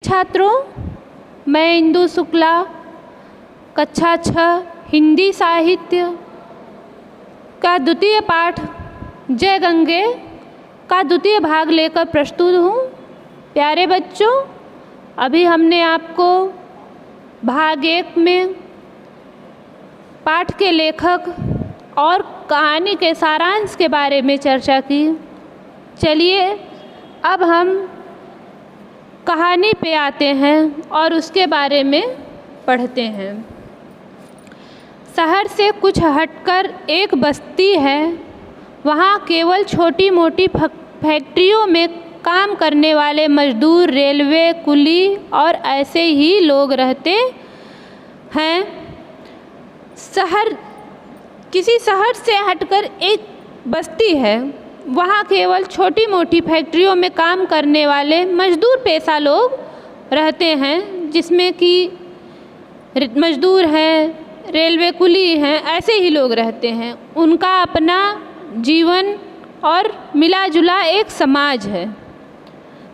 छात्रों, मैं इंदु शुक्ला कक्षा 6 हिंदी साहित्य का द्वितीय पाठ जय गंगे का द्वितीय भाग लेकर प्रस्तुत हूँ। प्यारे बच्चों, अभी हमने आपको भाग 1 में पाठ के लेखक और कहानी के सारांश के बारे में चर्चा की। चलिए अब हम कहानी पे आते हैं और उसके बारे में पढ़ते हैं। शहर से कुछ हटकर एक बस्ती है। वहाँ केवल छोटी मोटी फैक्ट्रियों में काम करने वाले मजदूर, रेलवे कुली और ऐसे ही लोग रहते हैं। किसी शहर से हटकर एक बस्ती है। वहाँ केवल छोटी मोटी फैक्ट्रियों में काम करने वाले मजदूर पेशा लोग रहते हैं, जिसमें कि मजदूर हैं, रेलवे कुली हैं, ऐसे ही लोग रहते हैं। उनका अपना जीवन और मिला जुला एक समाज है।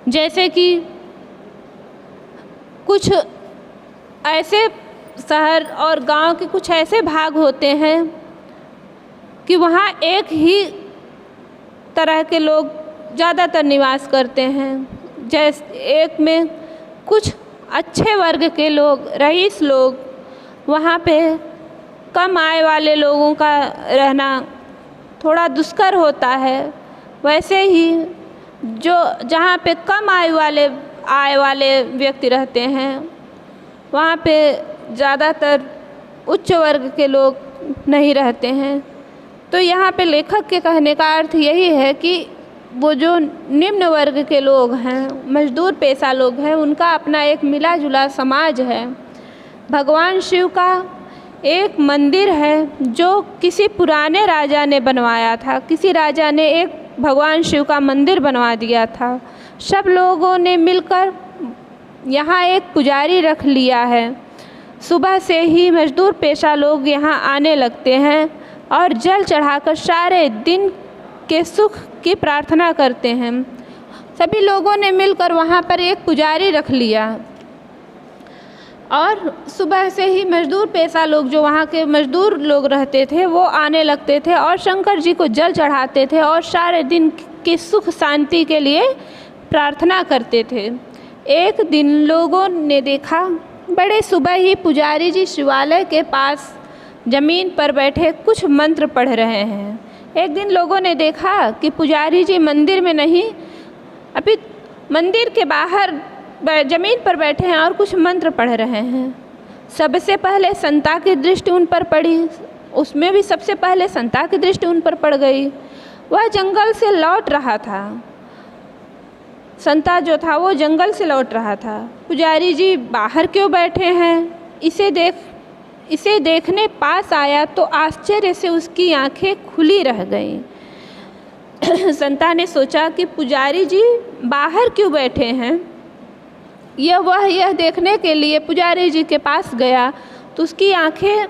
जैसे कि कुछ ऐसे शहर और गांव के कुछ ऐसे भाग होते हैं कि वहाँ एक ही तरह के लोग ज़्यादातर निवास करते हैं। जैसे एक में कुछ अच्छे वर्ग के लोग, रईस लोग, वहाँ पे कम आय वाले लोगों का रहना थोड़ा दुष्कर होता है। वैसे ही जहाँ पे कम आय वाले व्यक्ति रहते हैं, वहाँ पे ज़्यादातर उच्च वर्ग के लोग नहीं रहते हैं। तो यहाँ पे लेखक के कहने का अर्थ यही है कि वो जो निम्न वर्ग के लोग हैं, मजदूर पेशा लोग हैं, उनका अपना एक मिला जुला समाज है। भगवान शिव का एक मंदिर है जो किसी पुराने राजा ने बनवाया था। किसी राजा ने एक भगवान शिव का मंदिर बनवा दिया था। सब लोगों ने मिलकर यहाँ एक पुजारी रख लिया है। सुबह से ही मजदूर पेशा लोग यहाँ आने लगते हैं और जल चढ़ाकर सारे दिन के सुख की प्रार्थना करते हैं। सभी लोगों ने मिलकर वहाँ पर एक पुजारी रख लिया और सुबह से ही मजदूर पेशा लोग, जो वहाँ के मजदूर लोग रहते थे, वो आने लगते थे और शंकर जी को जल चढ़ाते थे और सारे दिन की सुख शांति के लिए प्रार्थना करते थे। एक दिन लोगों ने देखा, बड़े सुबह ही पुजारी जी शिवालय के पास ज़मीन पर बैठे कुछ मंत्र पढ़ रहे हैं। एक दिन लोगों ने देखा कि पुजारी जी मंदिर में नहीं, अभी मंदिर के बाहर ज़मीन पर बैठे हैं और कुछ मंत्र पढ़ रहे हैं। सबसे पहले संता की दृष्टि उन पर पड़ी। उसमें भी सबसे पहले संता की दृष्टि उन पर पड़ गई। वह जंगल से लौट रहा था। संता जो था वो जंगल से लौट रहा था। पुजारी जी बाहर क्यों बैठे हैं, इसे देखने पास आया तो आश्चर्य से उसकी आंखें खुली रह गईं। संता ने सोचा कि पुजारी जी बाहर क्यों बैठे हैं। यह देखने के लिए पुजारी जी के पास गया तो उसकी आंखें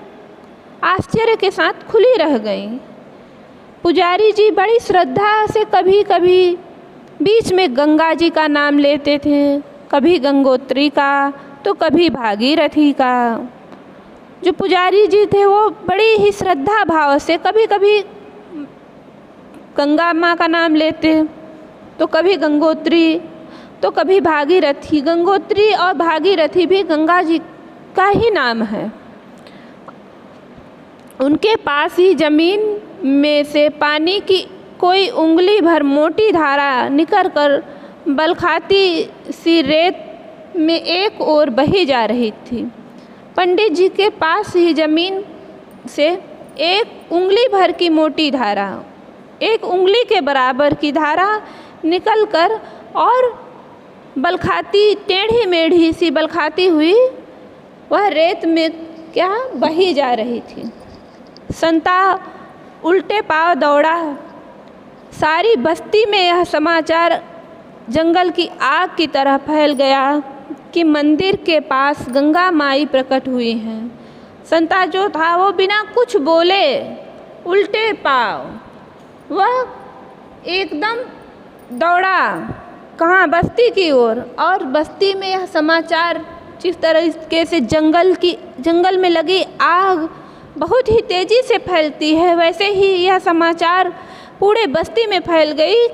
आश्चर्य के साथ खुली रह गईं। पुजारी जी बड़ी श्रद्धा से कभी कभी बीच में गंगा जी का नाम लेते थे, कभी गंगोत्री का तो कभी भागीरथी का। जो पुजारी जी थे वो बड़ी ही श्रद्धा भाव से कभी कभी गंगा माँ का नाम लेते, तो कभी गंगोत्री तो कभी भागीरथी। गंगोत्री और भागीरथी भी गंगा जी का ही नाम है। उनके पास ही जमीन में से पानी की कोई उंगली भर मोटी धारा निकल कर बलखाती सी रेत में एक ओर बही जा रही थी। पंडित जी के पास ही जमीन से एक उंगली भर की मोटी धारा, एक उंगली के बराबर की धारा निकलकर और बलखाती, टेढ़ी मेढ़ी सी बलखाती हुई वह रेत में क्या बही जा रही थी। संता उल्टे पांव दौड़ा। सारी बस्ती में यह समाचार जंगल की आग की तरह फैल गया कि मंदिर के पास गंगा माई प्रकट हुई हैं। संता जो था वो बिना कुछ बोले उल्टे पांव वह एकदम दौड़ा कहाँ, बस्ती की ओर। और बस्ती में यह समाचार जिस तरीके से जंगल में लगी आग बहुत ही तेज़ी से फैलती है, वैसे ही यह समाचार पूरे बस्ती में फैल गई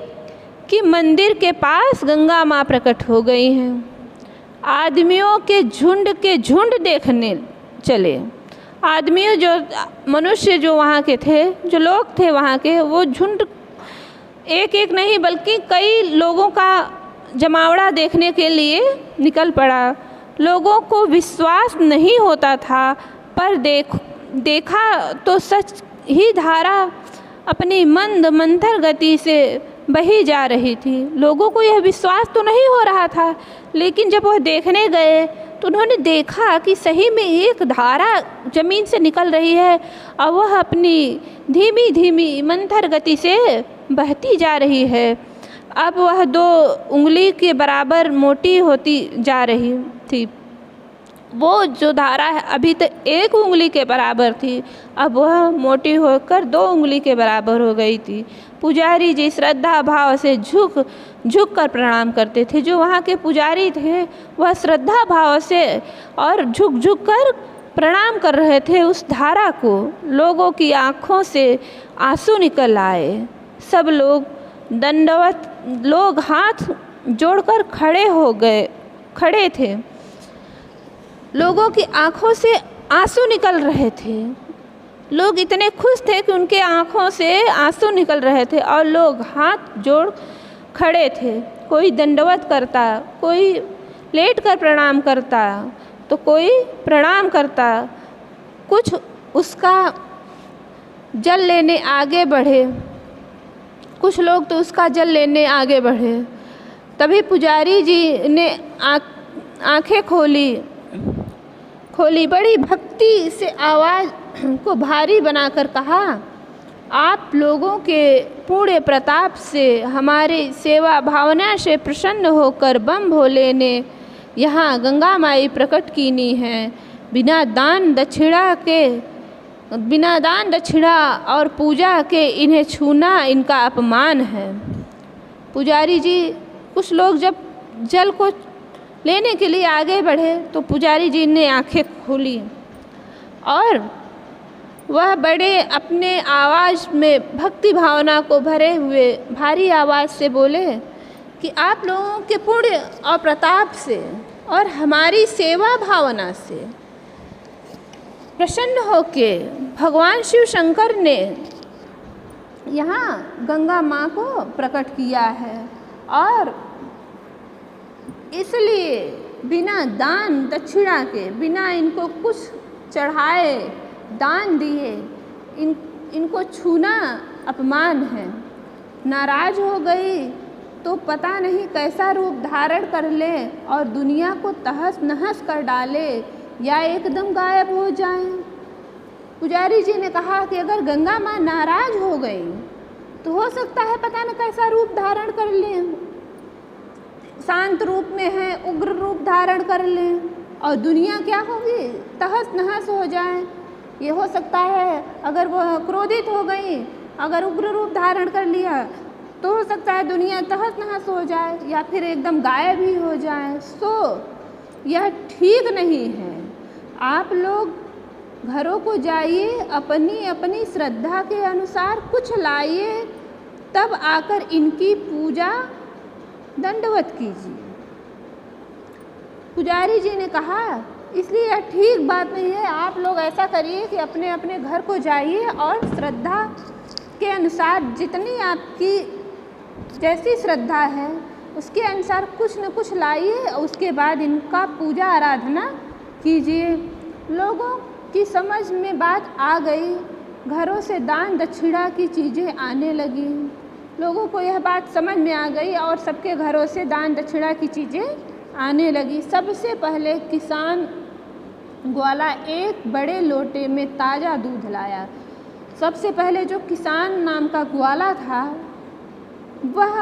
कि मंदिर के पास गंगा माँ प्रकट हो गई हैं। आदमियों के झुंड देखने चले। आदमियों, जो मनुष्य जो वहाँ के थे, जो लोग थे वहाँ के, वो झुंड एक एक नहीं बल्कि कई लोगों का जमावड़ा देखने के लिए निकल पड़ा। लोगों को विश्वास नहीं होता था, पर देखा तो सच ही धारा अपनी मंथर गति से बही जा रही थी। लोगों को यह विश्वास तो नहीं हो रहा था, लेकिन जब वह देखने गए तो उन्होंने देखा कि सही में एक धारा ज़मीन से निकल रही है और वह अपनी धीमी मंथर गति से बहती जा रही है। अब वह 2 उंगली के बराबर मोटी होती जा रही थी। वो जो धारा है अभी तक 1 उंगली के बराबर थी, अब वह मोटी होकर 2 उंगली के बराबर हो गई थी। पुजारी जी श्रद्धा भाव से झुक कर प्रणाम करते थे। जो वहाँ के पुजारी थे वह श्रद्धा भाव से और झुक कर प्रणाम कर रहे थे उस धारा को। लोगों की आँखों से आंसू निकल आए। सब लोग दंडवत, लोग हाथ जोड़कर खड़े थे। लोगों की आंखों से आंसू निकल रहे थे। लोग इतने खुश थे कि उनके आंखों से आंसू निकल रहे थे और लोग हाथ जोड़ खड़े थे। कोई दंडवत करता, कोई लेट कर प्रणाम करता, तो कोई प्रणाम करता। कुछ उसका जल लेने आगे बढ़े, कुछ लोग तो उसका जल लेने आगे बढ़े। तभी पुजारी जी ने आँखें खोली, बड़ी भक्ति से आवाज़ को भारी बनाकर कहा, आप लोगों के पूर्ण प्रताप से, हमारी सेवा भावना से प्रसन्न होकर बम भोले ने यहाँ गंगा माई प्रकट कीनी है। बिना दान दक्षिणा और पूजा के इन्हें छूना इनका अपमान है। पुजारी जी, कुछ लोग जब जल को लेने के लिए आगे बढ़े तो पुजारी जी ने आंखें खोली और वह बड़े अपने आवाज़ में भक्ति भावना को भरे हुए भारी आवाज़ से बोले कि आप लोगों के पुण्य और प्रताप से और हमारी सेवा भावना से प्रसन्न होके भगवान शिव शंकर ने यहाँ गंगा माँ को प्रकट किया है, और इसलिए बिना दान दक्षिणा के, बिना इनको कुछ चढ़ाए, दान दिए, इनको छूना अपमान है। नाराज हो गई तो पता नहीं कैसा रूप धारण कर ले और दुनिया को तहस नहस कर डाले या एकदम गायब हो जाए। पुजारी जी ने कहा कि अगर गंगा माँ नाराज हो गई तो हो सकता है पता न कैसा रूप धारण कर लें, शांत रूप में है, उग्र रूप धारण कर लें और दुनिया क्या होगी, तहस नहस हो जाए। ये हो सकता है अगर वह क्रोधित हो गई, अगर उग्र रूप धारण कर लिया तो हो सकता है दुनिया तहस नहस हो जाए या फिर एकदम गायब ही हो जाए। सो यह ठीक नहीं है। आप लोग घरों को जाइए, अपनी अपनी श्रद्धा के अनुसार कुछ लाइए, तब आकर इनकी पूजा दंडवत कीजिए। पुजारी जी ने कहा इसलिए यह ठीक बात नहीं है। आप लोग ऐसा करिए कि अपने अपने घर को जाइए और श्रद्धा के अनुसार, जितनी आपकी जैसी श्रद्धा है उसके अनुसार कुछ न कुछ लाइए और उसके बाद इनका पूजा आराधना कीजिए। लोगों की समझ में बात आ गई, घरों से दान दक्षिणा की चीज़ें आने लगी। लोगों को यह बात समझ में आ गई और सबके घरों से दान दक्षिणा की चीज़ें आने लगी। सबसे पहले किसान ग्वाला एक बड़े लोटे में ताज़ा दूध लाया। सबसे पहले जो किसान नाम का ग्वाला था वह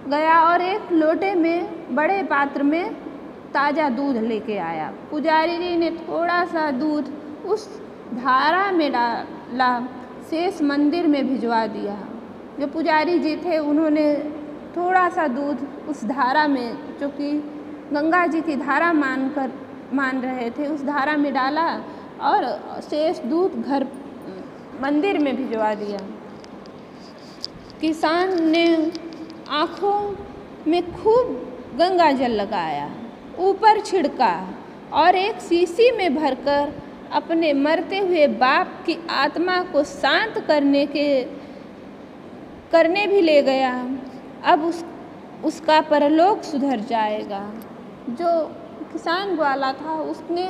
गया और एक लोटे में, बड़े पात्र में ताज़ा दूध लेके आया। पुजारी जी ने थोड़ा सा दूध उस धारा में डाला, शेष मंदिर में भिजवा दिया। जो पुजारी जी थे उन्होंने थोड़ा सा दूध उस धारा में, जो कि गंगा जी की धारा मान रहे थे, उस धारा में डाला और शेष दूध घर मंदिर में भिजवा दिया। किसान ने आँखों में खूब गंगा जल लगाया, ऊपर छिड़का और एक शीशी में भरकर अपने मरते हुए बाप की आत्मा को शांत करने भी ले गया। अब उसका परलोक सुधर जाएगा। जो किसान वाला था उसने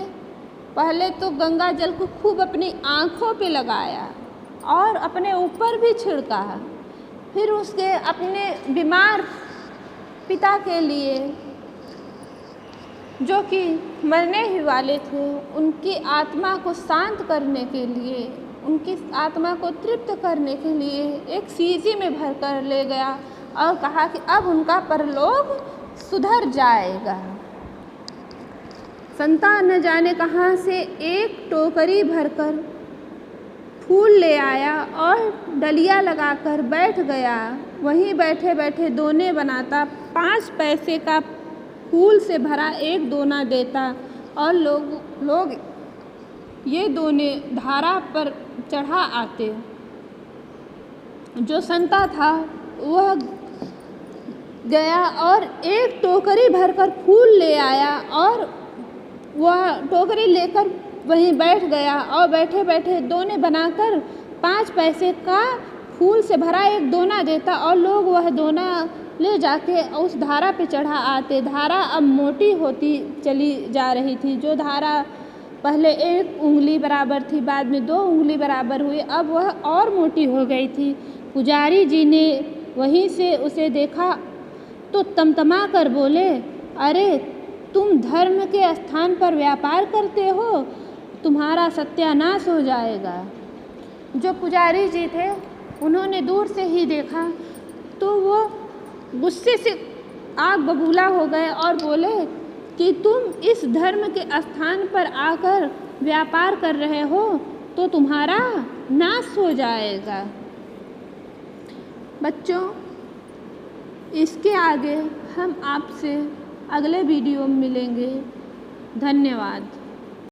पहले तो गंगा जल को खूब अपनी आँखों पे लगाया और अपने ऊपर भी छिड़का, फिर उसके अपने बीमार पिता के लिए, जो कि मरने ही वाले थे, उनकी आत्मा को शांत करने के लिए, उनकी आत्मा को तृप्त करने के लिए एक शीशी में भर कर ले गया और कहा कि अब उनका परलोक सुधर जाएगा। संतान न जाने कहाँ से एक टोकरी भरकर फूल ले आया और डलिया लगाकर बैठ गया। वहीं बैठे बैठे दोने बनाता, 5 पैसे का फूल से भरा एक दोना देता और लोग ये दोने धारा पर चढ़ा आते। जो संता था वह गया और एक टोकरी भरकर फूल ले आया और वह टोकरी लेकर वहीं बैठ गया और बैठे बैठे दोने बनाकर 5 पैसे का फूल से भरा एक दोना देता और लोग वह दोना ले जाके उस धारा पे चढ़ा आते। धारा अब मोटी होती चली जा रही थी। जो धारा पहले 1 उंगली बराबर थी, बाद में 2 उंगली बराबर हुई, अब वह और मोटी हो गई थी। पुजारी जी ने वहीं से उसे देखा तो तमतमा कर बोले, अरे तुम धर्म के स्थान पर व्यापार करते हो, तुम्हारा सत्यानाश हो जाएगा। जो पुजारी जी थे उन्होंने दूर से ही देखा तो वो गुस्से से आग बबूला हो गए और बोले कि तुम इस धर्म के स्थान पर आकर व्यापार कर रहे हो तो तुम्हारा नाश हो जाएगा। बच्चों, इसके आगे हम आपसे अगले वीडियो में मिलेंगे। धन्यवाद।